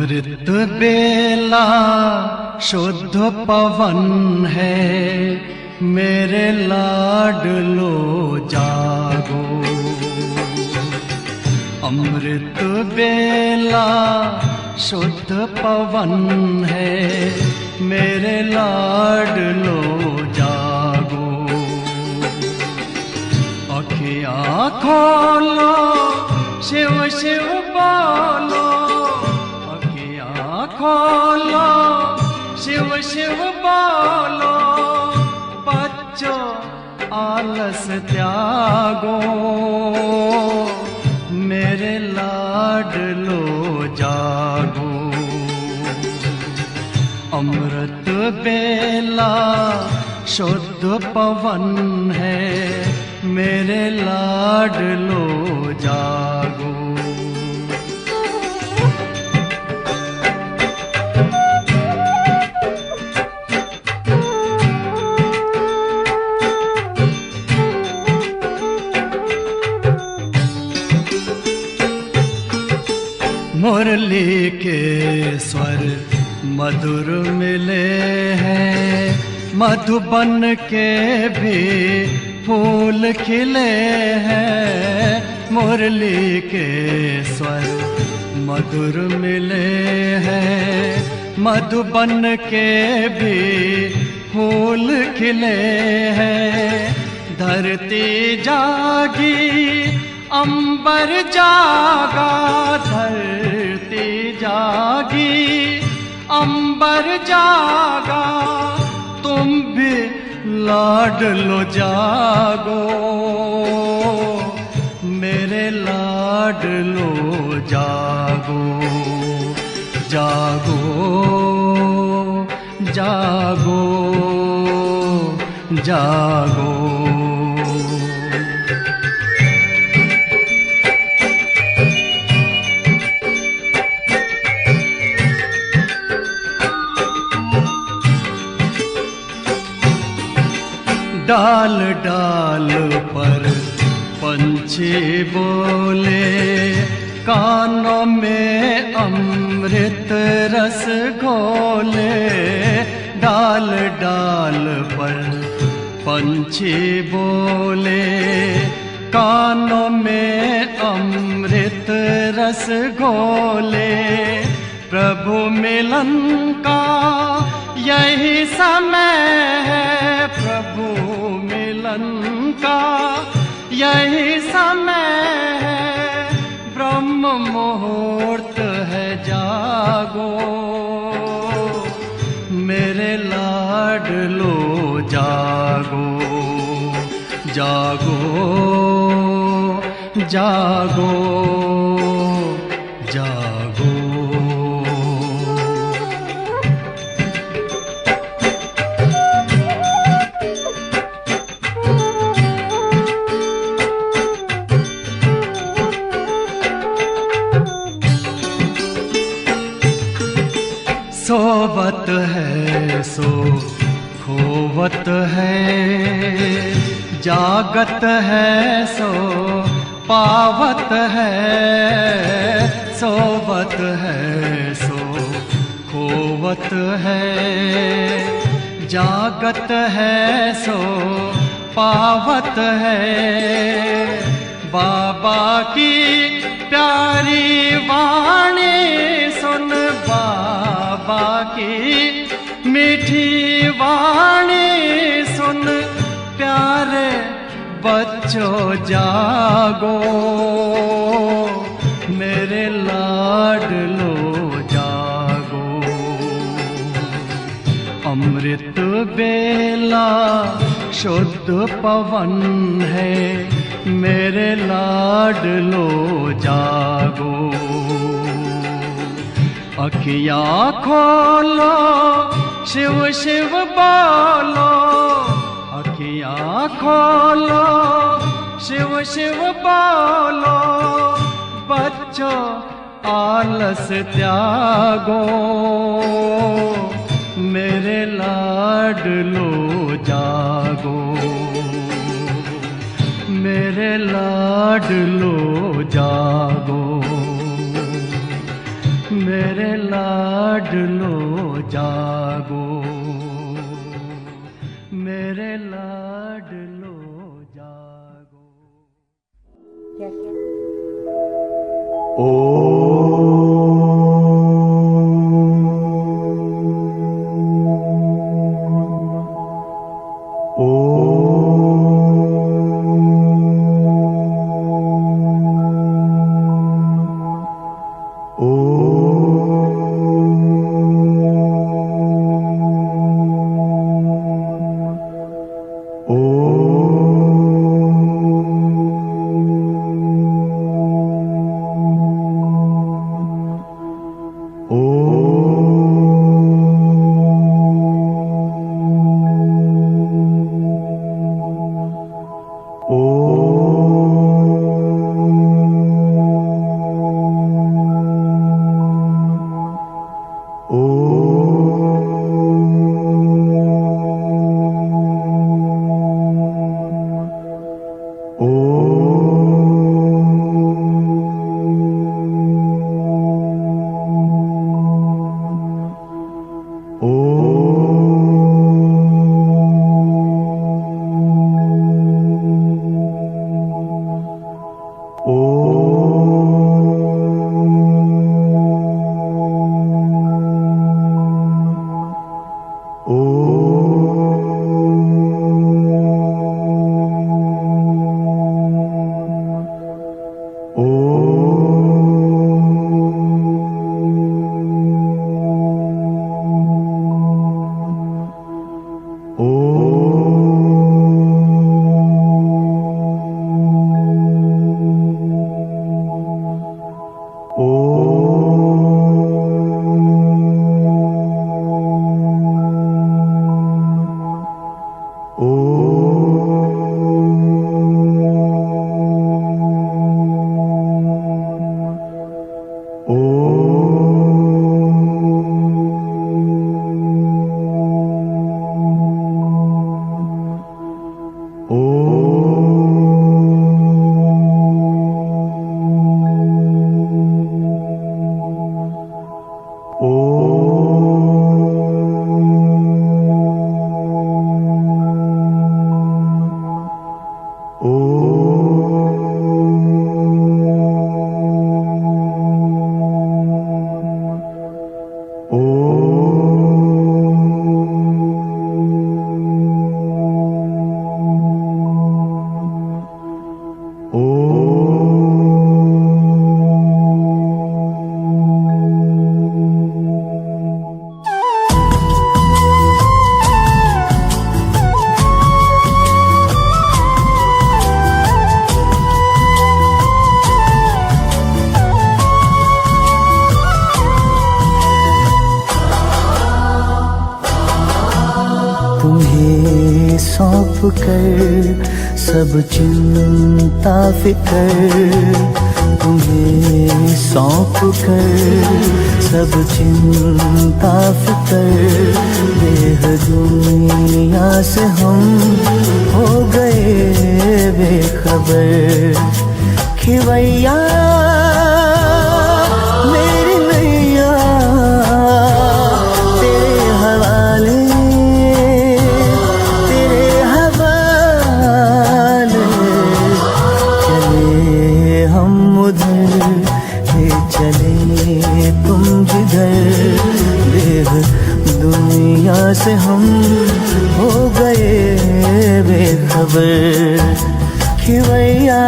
अमृत बेला शुद्ध पवन है, मेरे लाडलो जागो। अमृत बेला शुद्ध पवन है, मेरे लाडलो जागो। अखियाँ खोलो, शिव शिव बोलो, अखियाँ खोलो, शिव शिव बोलो। बच्चों आलस त्यागो, मेरे लाडलो जागो। अमृत बेला शुद्ध पवन है, मेरे लाडलो जागो। मुरली के स्वर मधुर मिले हैं, मधुबन के भी फूल खिले हैं। मुरली के स्वर मधुर मिले हैं, मधुबन के भी फूल खिले हैं। धरती जागी, अंबर जागा, धरती जागी, अंबर जागा। तुम भी लाडलो जागो, मेरे लाडलो जागो। जागो जागो जागो। डाल डाल पर पंछी बोले, कानों में अमृत रस घोले। डाल डाल पर पंछी बोले, कानों में अमृत रस घोले। प्रभु मिलन का यही समय है, प्रभु मिलन का यही समय है। ब्रह्म मुहूर्त है, जागो, मेरे लाडलो जागो। जागो जागो जागो। सोवत है सो खोवत है, जागत है सो पावत है। सोवत है सो खोवत है, जागत है सो पावत है। बाबा की प्यारी वाणी सुन, बाबा की मीठी वाणी सुन। प्यारे बच्चों जागो, मेरे लाडलो जागो। अमृत बेला शुद्ध पवन है, मेरे लाडलो जागो। अखियाँ खोलो, शिव शिव बोलो, अखियाँ खोलो, शिव शिव बोलो। बच्चों आलस त्यागो, मेरे लाडलो जागो। मेरे लाडलो जागो, मेरे लाडलो लाडलो जागो, मेरे लाडलो जागो। तुम्हें सौंप कर सब चिंता फिकर, तुम्हें सौंप कर सब चिंता फिकर, देह दुनिया से हम हो गए बेखबर। खिवैया मेरी नैया तेरे हवाले, तेरे हवाले। चले हम उधर, ले चले तुम जिधर, देह दुनिया से हम हो गए बेखबर। खिवैया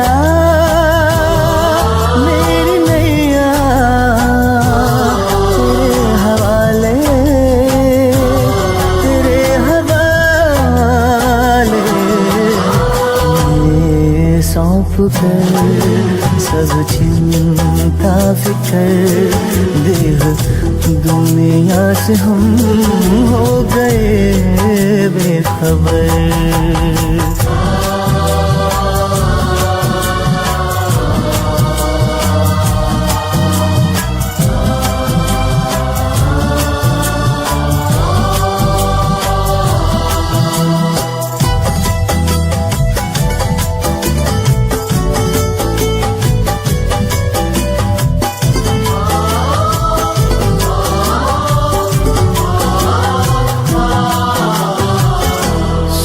मेरी नैया तेरे हवाले, तेरे हवाले। ये सौंप कर सब चिंता फिकर, देह दुनिया से हम हो गए बेखबर।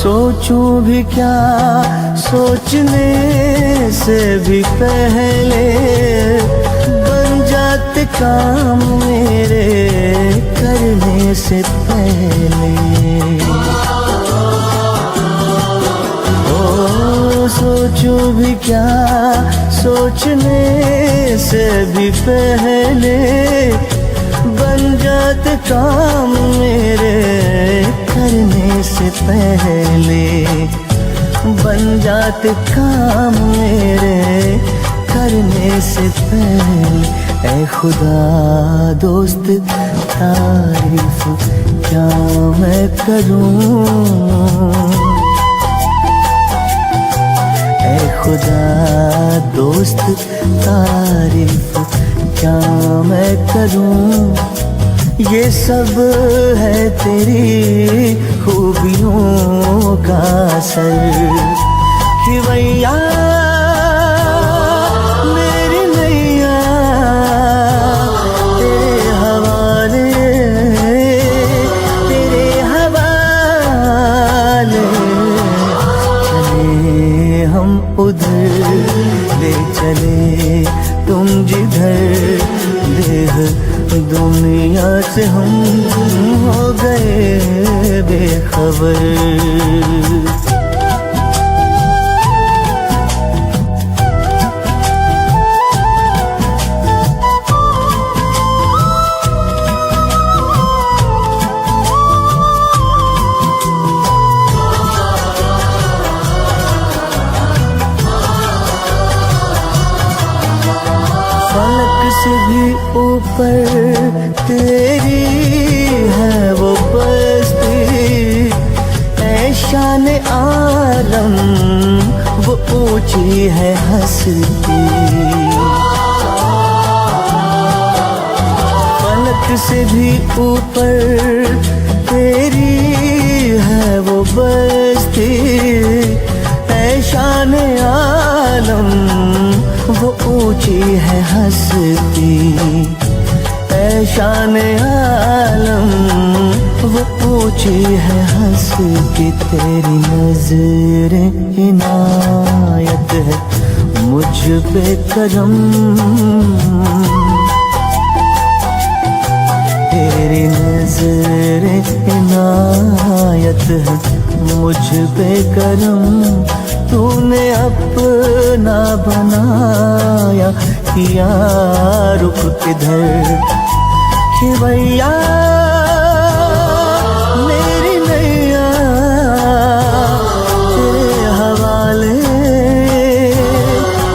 सोचूं भी क्या सोचने से भी पहले बन जाते काम मेरे करने से पहले। ओ सोचूं भी क्या सोचने से भी पहले बन जाते काम मेरे करने से पहले, बन जाते काम मेरे करने से पहले। ऐ खुदा दोस्त तारीफ क्या मैं करूं, ऐ खुदा दोस्त तारीफ क्या मैं करूं। ये सब है तेरी खूबियों का असर कि भैया मेरी नैया तेरे हवाले, तेरे हवाले। चले हम उधर ले चले तुम जिधर, देह दुनिया से हम हो गए बेखबर। फलक से भी ऊपर तेरी है वो बस्ती, ऐ शान आलम वो ऊंची है हस्ती। फलक से भी ऊपर तेरी है वो बस्ती, ऐ शान आलम वो ऊंची है हस्ती, ऐ शान आलम वो ऊंची है हस्ती। तेरी नज़रें इनायत है मुझ पे करम, तेरी नज़रें इनायत है मुझ पे करम। तूने अपना बनाया किया रुख किधर कि भैया मेरी नैया तेरे हवाले,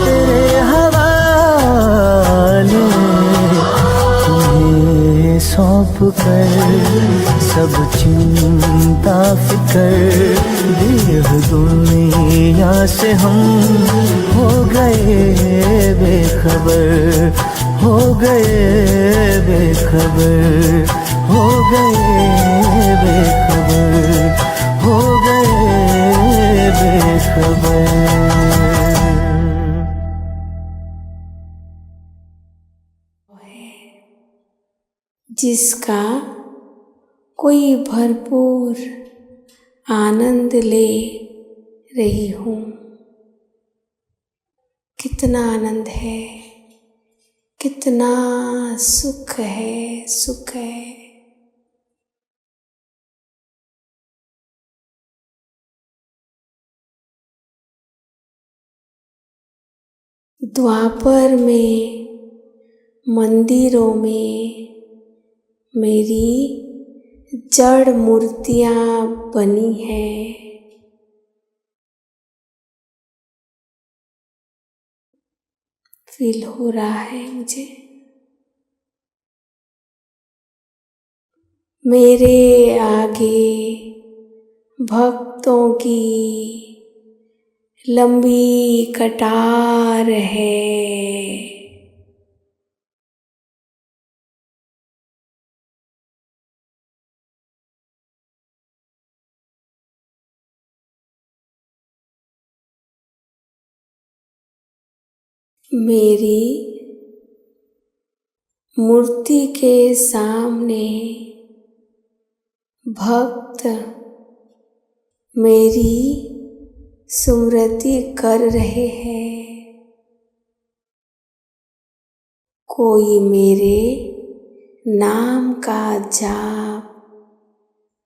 तेरे हवाले। तुम्हें सौंप कर सब चिंता फिकर, देह दुनिया से हम हो गए बेखबर, हो गए बेखबर, हो गए बेखबर, हो गए बेखबर। जिसका कोई भरपूर आनंद ले रही हूँ। कितना आनंद है, कितना सुख है, सुख है। द्वापर में मंदिरों में मेरी जड़ मूर्तियाँ बनी हैं। फील हो रहा है मुझे। मेरे आगे भक्तों की लंबी कतार है। मेरी मूर्ति के सामने भक्त मेरी स्मृति कर रहे हैं। कोई मेरे नाम का जाप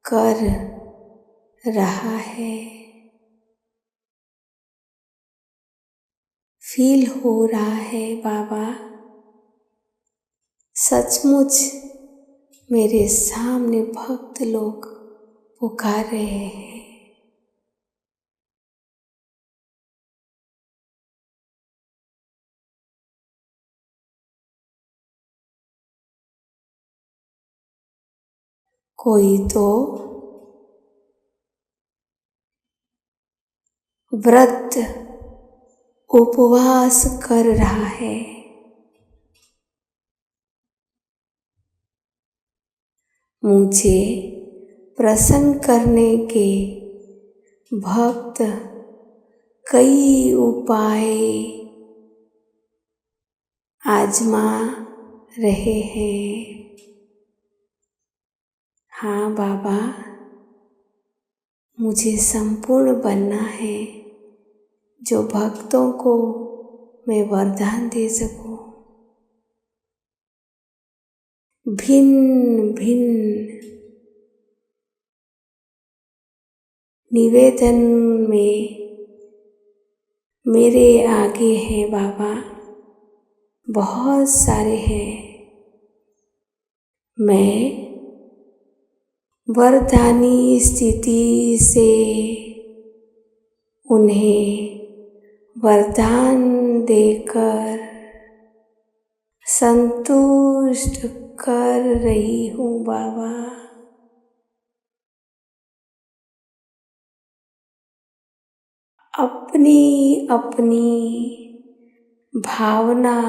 कर रहा है। फील हो रहा है बाबा, सचमुच मेरे सामने भक्त लोग पुकार रहे हैं। कोई तो व्रत उपवास कर रहा है। मुझे प्रसन्न करने के भक्त कई उपाय आजमा रहे हैं। हाँ बाबा, मुझे संपूर्ण बनना है, जो भक्तों को मैं वरदान दे सकूं। भिन्न भिन्न निवेदन में मेरे आगे हैं बाबा, बहुत सारे हैं। मैं वरदानी स्थिति से उन्हें वरदान देकर संतुष्ट कर रही हूँ बाबा। अपनी अपनी भावना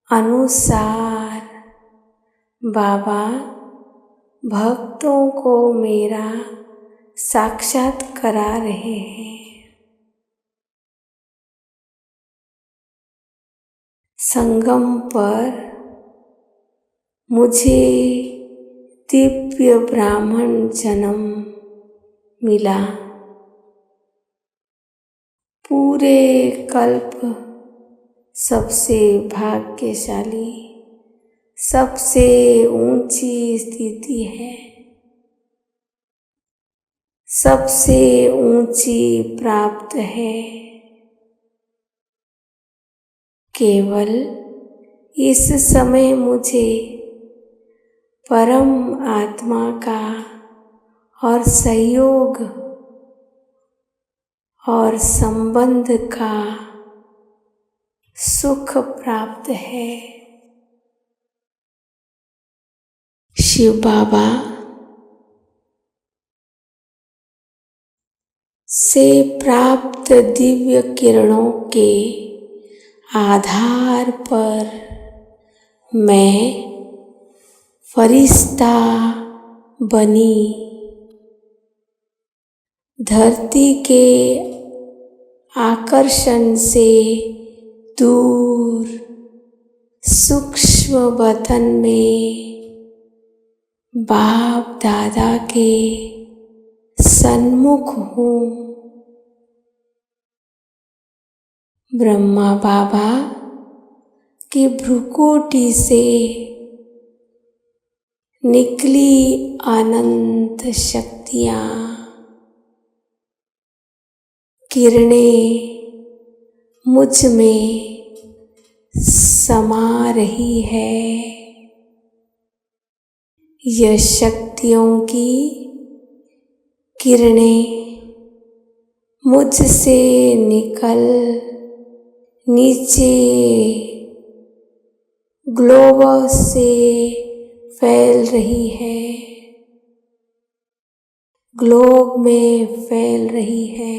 अनुसार बाबा भक्तों को मेरा साक्षात करा रहे हैं। संगम पर मुझे दिव्य ब्राह्मण जन्म मिला। पूरे कल्प सबसे भाग्यशाली, सबसे ऊंची स्थिति है, सबसे ऊंची प्राप्त है। केवल इस समय मुझे परम आत्मा का और सहयोग और संबंध का सुख प्राप्त है। शिव बाबा से प्राप्त दिव्य किरणों के आधार पर मैं फरिश्ता बनी धरती के आकर्षण से दूर सूक्ष्म वतन में बाप दादा के सन्मुख हूँ। ब्रह्मा बाबा की भ्रुकुटी से निकली अनंत शक्तियाँ, किरणें मुझ में समा रही है। यह शक्तियों की किरणें मुझसे निकल नीचे ग्लोब से फैल रही है, ग्लोब में फैल रही है।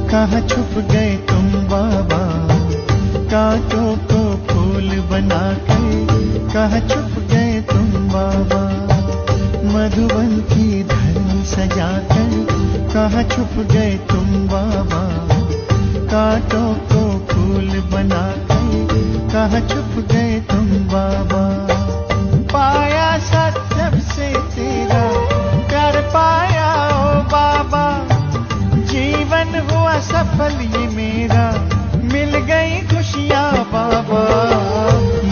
कहाँ छुप गए तुम बाबा, कांटों को फूल बना के कहाँ छुप गए तुम बाबा, मधुबन की धरनी सजा कर कहाँ छुप गए तुम बाबा, कांटों को फूल बना के कहाँ छुप गए तुम बाबा। पाया सत्य से तेरा प्यार पाया ओ बाबा, जीवन हुआ सफल ये मेरा, मिल गई खुशियाँ बाबा,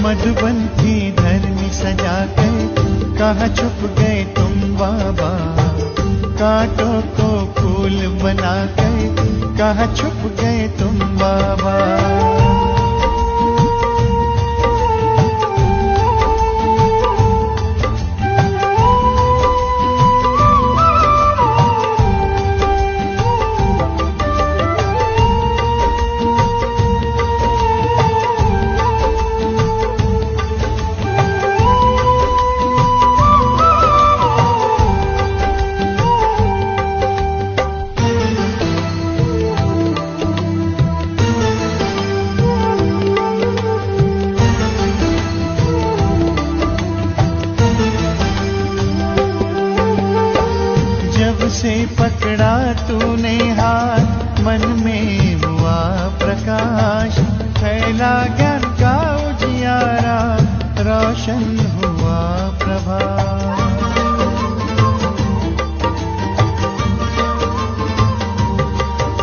मधुबन की धरनी सजा कर कहाँ छुप गए तुम बाबा, कांटों को फूल बना कर कहाँ छुप गए तुम बाबा। से पकड़ा तूने हाथ, मन में हुआ प्रकाश, फैला ज्ञान का उजियारा, रोशन हुआ प्रभात।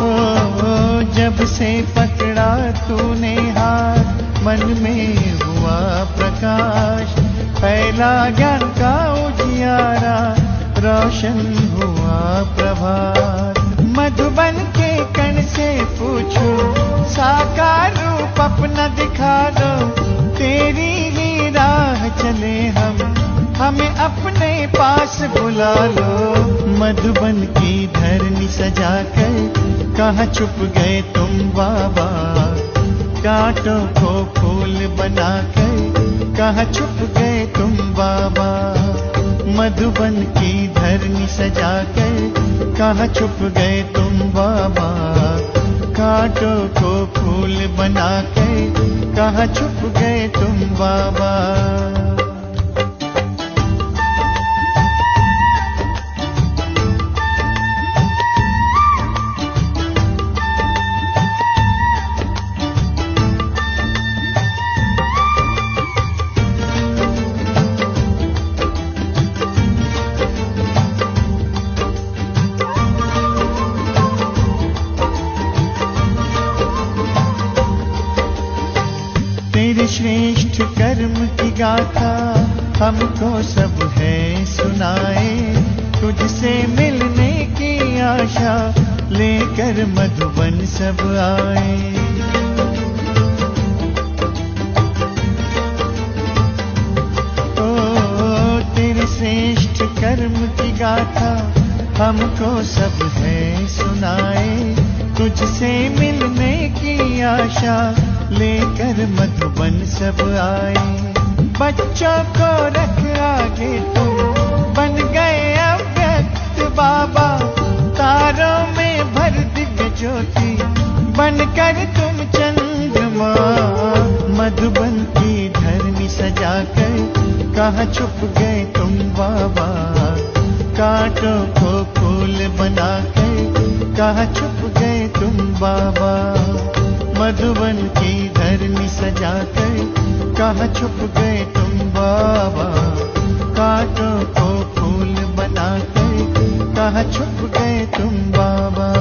ओ जब से पकड़ा तूने हाथ, मन में हुआ प्रकाश, फैला ज्ञान का उजियारा, रोशन हुआ प्रभात। मधुबन के कण से पूछो, साकार रूप अपना दिखा दो, तेरी ही राह चले हम, हमें अपने पास बुला लो। मधुबन की धरनी सजा कर कहाँ छुप गए तुम बाबा, कांटों को फूल बना कर कहाँ छुप गए तुम बाबा, मधुबन की धरनी सजा कर कहाँ छुप गए तुम बाबा, कांटों को फूल बना कर कहाँ छुप गए तुम बाबा। श्रेष्ठ कर्म की गाथा हमको सब है सुनाए, तुझसे मिलने की आशा लेकर मधुबन सब आए। ओ तेरे श्रेष्ठ कर्म की गाथा हमको सब है सुनाए, तुझसे मिलने की आशा लेकर मधुबन सब आए। बच्चों को रख आगे तुम, बन गए अव्यक्त बाबा, तारों में भर दिव्य ज्योति, बनकर तुम चंद्रमा। मधुबन की धरनी सजा कर कहाँ छुप गए तुम बाबा, कांटों को फूल बना कर कहाँ छुप गए तुम बाबा, मधुबन की धरनी सजा कर कहाँ छुप गए तुम बाबा, कांटों को फूल बना कर कहाँ छुप गए तुम बाबा।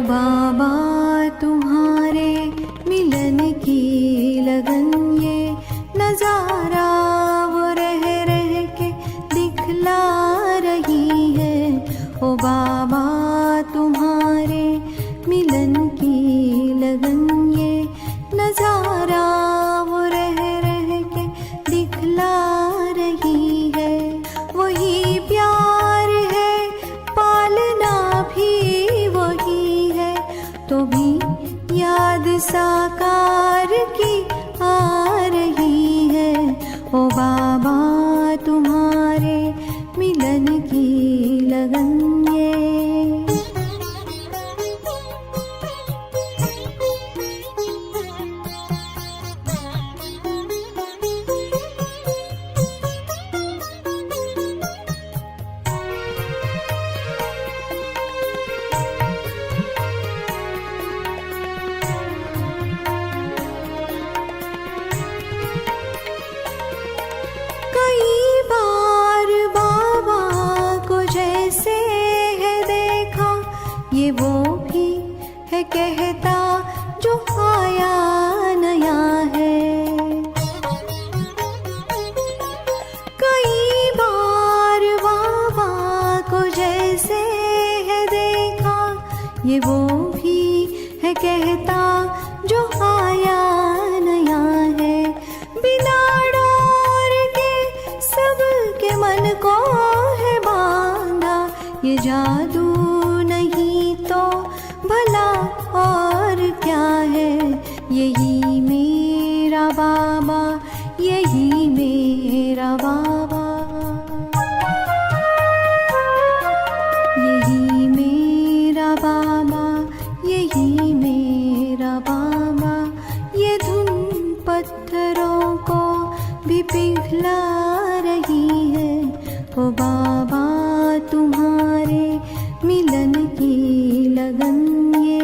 बाबा तुम्हारे मिलन की लगन ये नजारा वो रह रह के दिखला रही है। ओ बाबा तुम्हारे मिलन की लगन ये नजारा वो रह रह के दिखला रही है। वही प्यार है पालना भी वही है, तो भी याद साकार की आ रही है। ओ बाबा तुम्हारे मिलन की लगन ये। कई बार बाबा को जैसे है देखा, ये वो भी है कहता जो आया नया है। कई बार बाबा को जैसे है देखा, ये वो भी है कहता जो आया नया है। बिना डोर के सबके मन को है बांधा, ये जादू नहीं तो भला और क्या है। यही मेरा बाबा, यही मेरा बाबा, यही मेरा बाबा, यही मेरा बाबा। ये धुन पत्थरों को भी पिघला रही है। ओ बाबा तुम्हारे मिलन की लगन ये।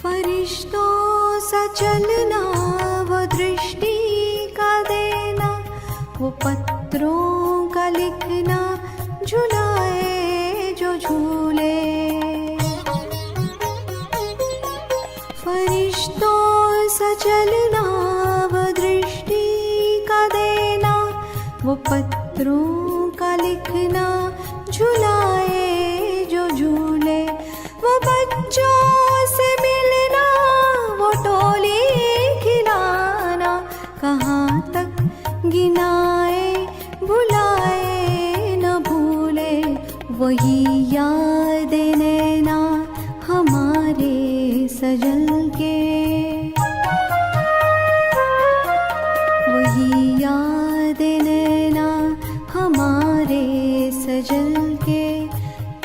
फरिश्तों सा चलना, वो दृष्टि का देना, वो पत्रों का लिखना, झुलाए जो झूले। फरिश्तों सा चलना, वो दृष्टि का देना, वो पत्रों का लिखना, झुलाए जो झूले। वो बच्चों से मिलना, वो टोली खिलाना, कहाँ तक गिनाए भुलाए न भूले। वही याद नैना हमारे सजल के, वही याद नैना हमारे सजल के।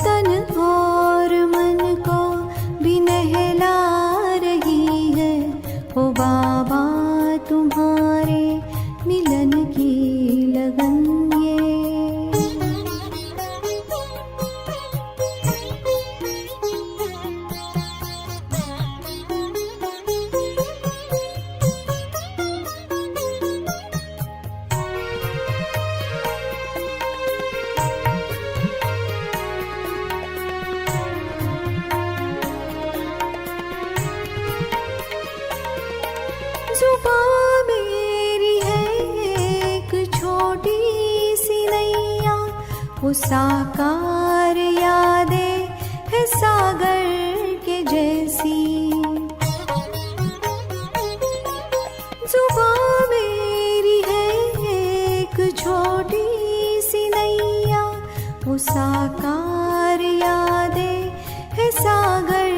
तन और मन को भी नहला रही है। ओ बाबा तुम्हारे मिलन की लगन ये। जुबां मेरी है एक छोटी सी नैया, वो साकार यादें है सागर के जैसी। जुबां मेरी है एक छोटी सी नैया, वो साकार यादें है सागर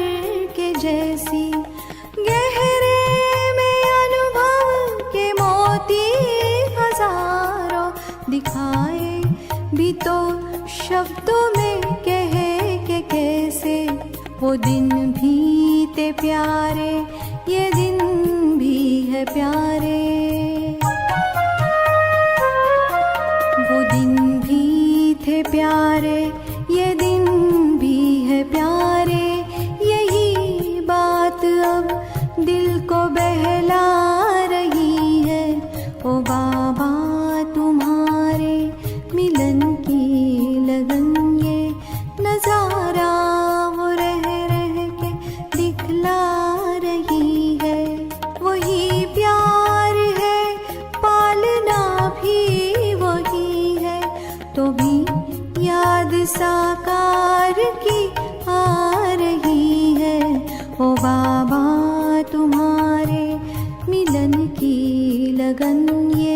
के जैसी। गहरे दिखाए भी तो शब्दों में कहे के कैसे। वो दिन भी ते प्यारे, ये दिन भी है प्यारे। बाबा तुम्हारे मिलन की लगन ये नजारा वो रह रह के दिखला रही है। वही प्यार है पालना भी वही है, तो भी याद साकार की आ रही है। ओ बाबा तुम्हारे मिलन की लगन ये।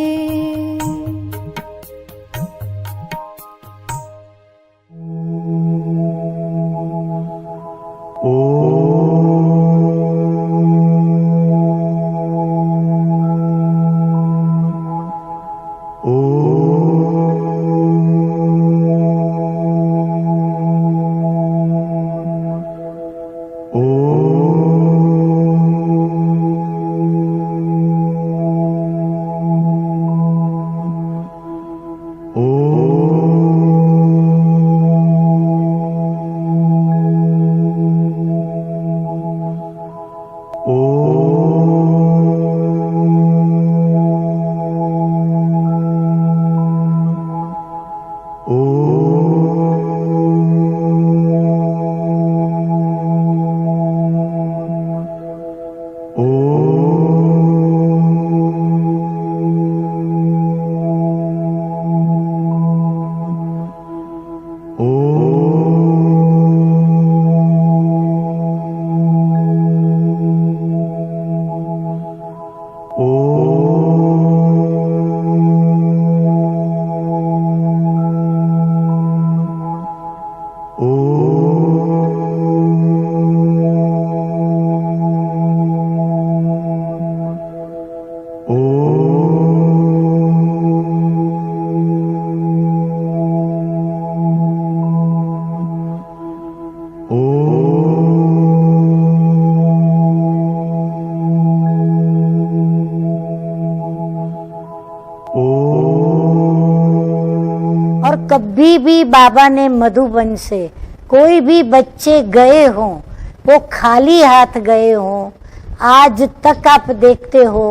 और कभी भी बाबा ने मधुबन से कोई भी बच्चे गए हों, वो खाली हाथ गए हों, आज तक आप देखते हो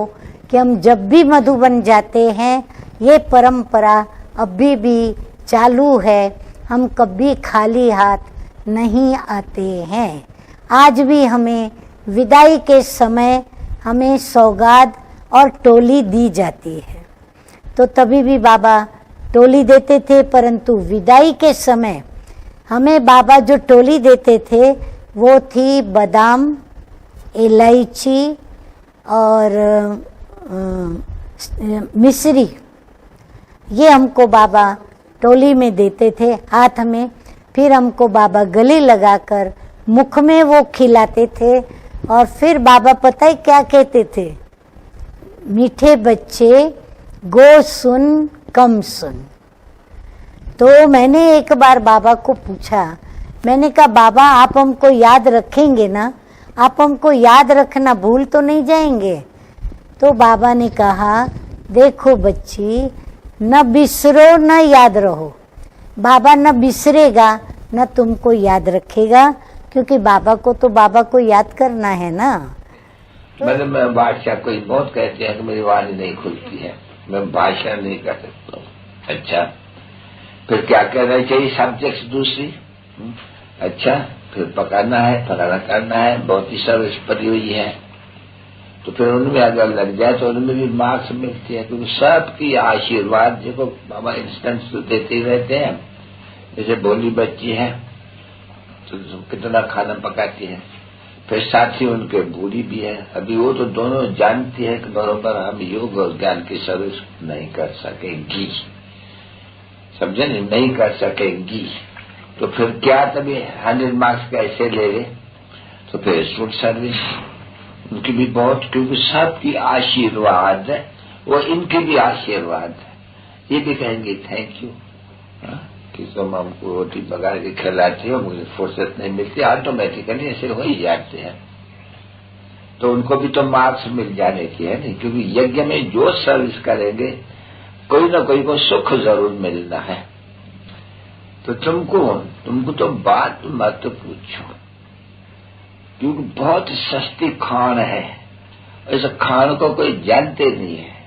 कि हम जब भी मधुबन जाते हैं ये परंपरा अभी भी चालू है। हम कभी खाली हाथ नहीं आते हैं। आज भी हमें विदाई के समय हमें सौगात और टोली दी जाती है, तो तभी भी बाबा टोली देते थे, परंतु विदाई के समय हमें बाबा जो टोली देते थे वो थी बादाम, इलायची और मिश्री। ये हमको बाबा टोली में देते थे हाथ में, फिर हमको बाबा गले लगाकर मुख में वो खिलाते थे। और फिर बाबा पता है क्या कहते थे, मीठे बच्चे गो सुन कम सुन। तो मैंने एक बार बाबा को पूछा, मैंने कहा बाबा आप हमको याद रखेंगे ना, आप हमको याद रखना भूल तो नहीं जाएंगे? तो बाबा ने कहा देखो बच्ची, न बिसरो न याद रहो। बाबा न बिसरेगा न तुमको याद रखेगा, क्योंकि बाबा को तो बाबा को याद करना है ना। मैं बादशाह कोई बहुत कहते हैं कि मेरी वाणी नहीं खुलती है, मैं भाषण नहीं कर सकता हूँ। अच्छा, फिर क्या कहना चाहिए? सब्जेक्ट दूसरी। अच्छा, फिर पकाना है, फलाना करना है, बहुत ही सर्विस पड़ी हुई है, तो फिर उनमें अगर लग जाए तो उनमें भी मार्क्स मिलती है, क्योंकि सबकी आशीर्वाद देखो बाबा इंस्टेंस तो देते ही रहते हैं। जैसे भोली बच्ची है तो कितना खाना पकाती है, फिर साथ ही उनके बूढ़ी भी है। अभी वो तो दोनों जानती है कि बरोबर हम योग और ज्ञान की सर्विस नहीं कर सकेंगी, समझे नहीं कर सकेंगी, तो फिर क्या तभी 100 मार्क्स कैसे ले गए? तो फिर स्टूडेंट सर्विस उनकी भी बहुत, क्योंकि सबकी आशीर्वाद है, वो इनके भी आशीर्वाद है। ये भी कहेंगे थैंक यू कि तुम हमको रोटी पका के खिलाते हो, मुझे फुर्सत नहीं मिलती, ऑटोमेटिकली ऐसे हो ही जाते हैं। तो उनको भी तो मार्क्स मिल जाने की है नहीं, क्योंकि यज्ञ में जो सर्विस करेंगे कोई ना कोई को सुख जरूर मिलना है। तो तुमको तो बात मत पूछो, क्योंकि बहुत सस्ती खान है, इस खान को कोई जानते नहीं है।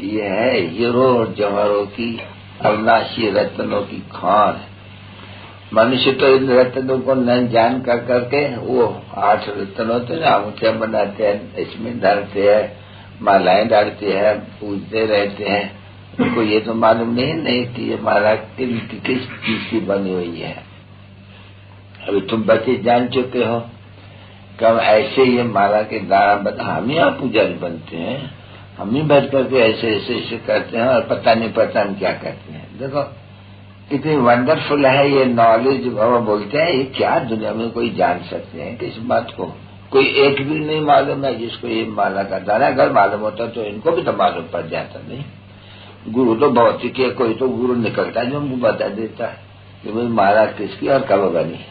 ये है हीरो और जवाहरों की अविनाशी रत्नों की खान। मनुष्य तो इन रत्नों को न जान कर करके वो 8 रत्न होते हैं, अंगूठियां बनाते हैं, इसमें डालते हैं, मालाएं डालते हैं, पूजते रहते हैं। उनको ये तो मालूम नहीं कि ये माला किस चीज की बनी हुई है। अभी तुम बच्चे जान चुके हो कब ऐसे ये माला के दाना बता। हम यहाँ पुजारी बनते हैं, हम ही बैठ करके ऐसे करते हैं और पता नहीं पता हम क्या करते हैं। देखो कितनी वंडरफुल है ये नॉलेज। बाबा बोलते हैं ये क्या दुनिया में कोई जान सकते हैं किस बात को? कोई एक भी नहीं मालूम है जिसको ये माला का दाना। अगर मालूम होता तो इनको भी तो मालूम पड़ जाता। नहीं, गुरु तो भौतिक है, कोई तो गुरु निकलता है जो हमको बता देता है कि भाई माला किसकी और कब बनी।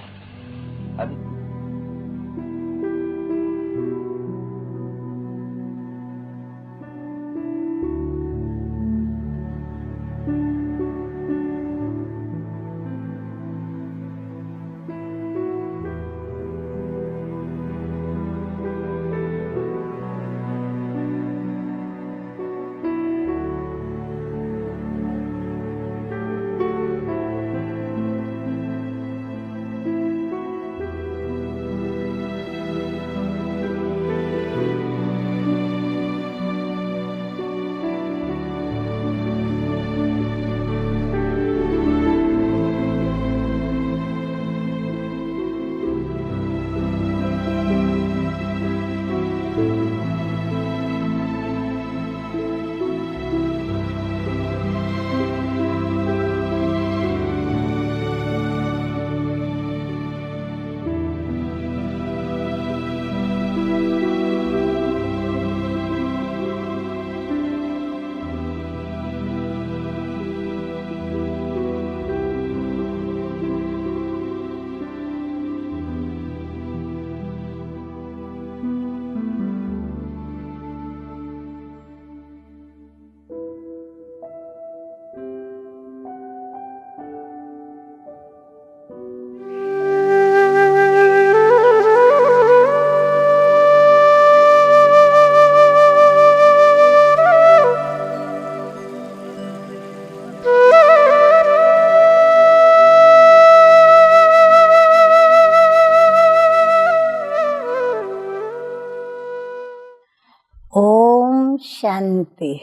शांति।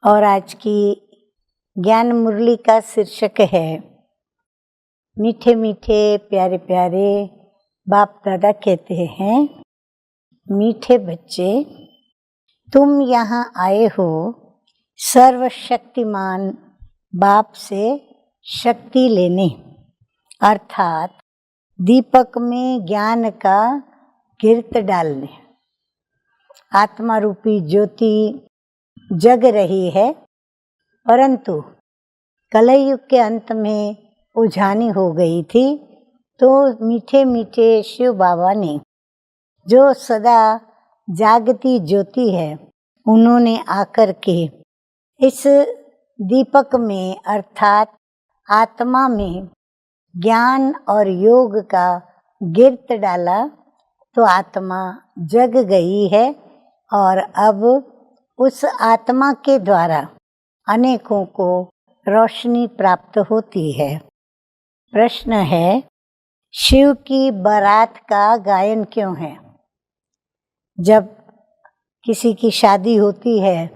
और आज की ज्ञान मुरली का शीर्षक है मीठे मीठे प्यारे प्यारे बाप दादा कहते हैं, मीठे बच्चे तुम यहाँ आए हो सर्वशक्तिमान बाप से शक्ति लेने, अर्थात दीपक में ज्ञान का कीर्त डालने। आत्मा रूपी ज्योति जग रही है, परंतु कलयुग के अंत में उजानी हो गई थी। तो मीठे मीठे शिव बाबा ने, जो सदा जागती ज्योति है, उन्होंने आकर के इस दीपक में अर्थात आत्मा में ज्ञान और योग का गिर्त डाला, तो आत्मा जग गई है और अब उस आत्मा के द्वारा अनेकों को रोशनी प्राप्त होती है। प्रश्न है, शिव की बारात का गायन क्यों है? जब किसी की शादी होती है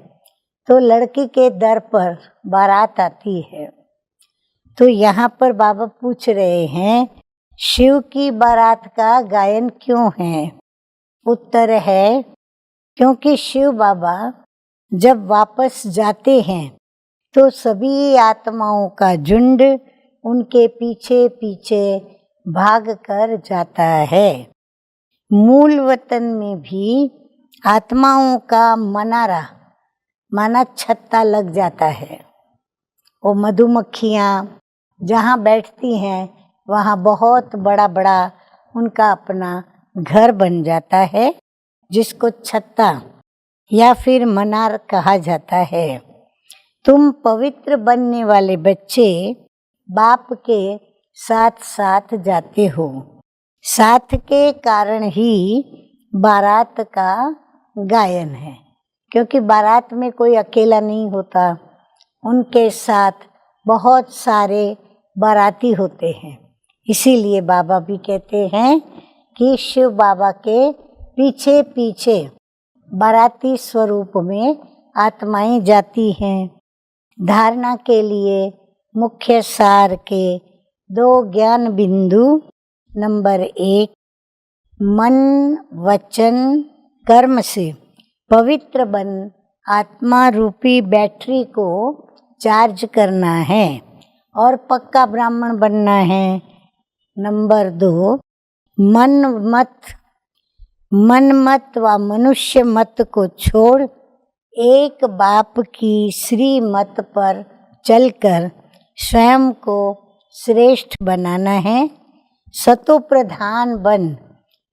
तो लड़की के दर पर बारात आती है। तो यहाँ पर बाबा पूछ रहे हैं, शिव की बारात का गायन क्यों है? उत्तर है, क्योंकि शिव बाबा जब वापस जाते हैं तो सभी आत्माओं का झुंड उनके पीछे पीछे भाग कर जाता है। मूल वतन में भी आत्माओं का मनारा माना छत्ता लग जाता है। वो मधुमक्खियाँ जहाँ बैठती हैं वहाँ बहुत बड़ा बड़ा उनका अपना घर बन जाता है, जिसको छत्ता या फिर मनार कहा जाता है। तुम पवित्र बनने वाले बच्चे बाप के साथ साथ जाते हो। साथ के कारण ही बारात का गायन है, क्योंकि बारात में कोई अकेला नहीं होता, उनके साथ बहुत सारे बाराती होते हैं। इसीलिए बाबा भी कहते हैं कि शिव बाबा के पीछे पीछे बाराती स्वरूप में आत्माएं जाती हैं। धारणा के लिए मुख्य सार के 2 ज्ञान बिंदु। नंबर 1, मन वचन कर्म से पवित्र बन आत्मा रूपी बैटरी को चार्ज करना है और पक्का ब्राह्मण बनना है। नंबर 2, मन मत व मनुष्य मत को छोड़ एक बाप की श्री मत पर चलकर स्वयं को श्रेष्ठ बनाना है। सतो प्रधान बन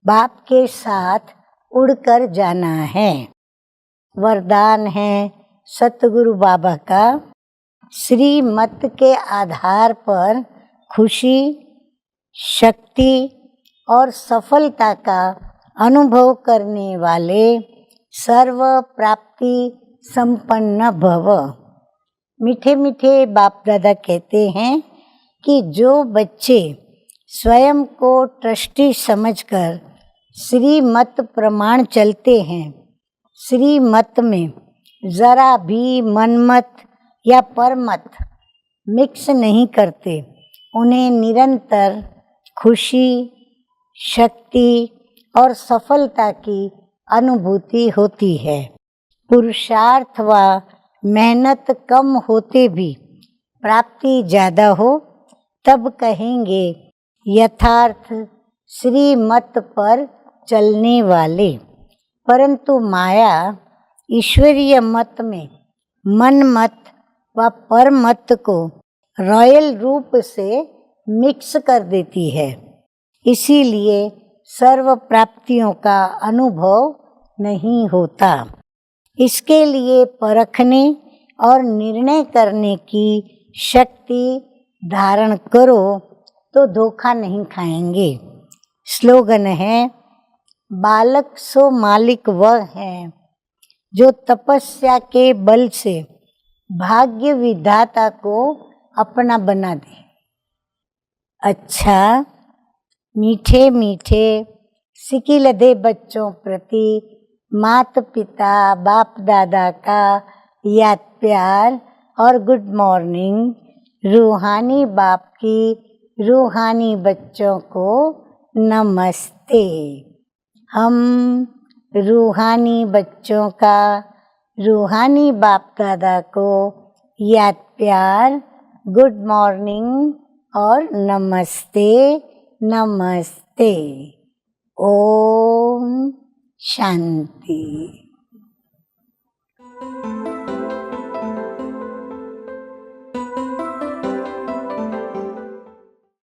बाप के साथ उड़कर जाना है। वरदान है सतगुरु बाबा का। श्री मत के आधार पर खुशी, शक्ति और सफलता का अनुभव करने वाले सर्व प्राप्ति संपन्न भव। मीठे मीठे बाप दादा कहते हैं कि जो बच्चे स्वयं को ट्रस्टी समझकर श्री मत प्रमाण चलते हैं, श्री मत में जरा भी मनमत या परमत मिक्स नहीं करते, उन्हें निरंतर खुशी, शक्ति और सफलता की अनुभूति होती है। पुरुषार्थ व मेहनत कम होते भी प्राप्ति ज़्यादा हो तब कहेंगे यथार्थ श्री मत पर चलने वाले। परंतु माया ईश्वरीय मत में मन मत व परमत को रॉयल रूप से मिक्स कर देती है। इसीलिए सर्व प्राप्तियों का अनुभव नहीं होता। इसके लिए परखने और निर्णय करने की शक्ति धारण करो तो धोखा नहीं खाएंगे। स्लोगन है, बालक सो मालिक वह है जो तपस्या के बल से भाग्य विधाता को अपना बना दे। अच्छा, मीठे मीठे सिकिलधे बच्चों प्रति माता पिता बाप दादा का याद प्यार और गुड मॉर्निंग। रूहानी बाप की रूहानी बच्चों को नमस्ते। हम रूहानी बच्चों का रूहानी बाप दादा को याद प्यार, गुड मॉर्निंग और नमस्ते नमस्ते। ओम शांति।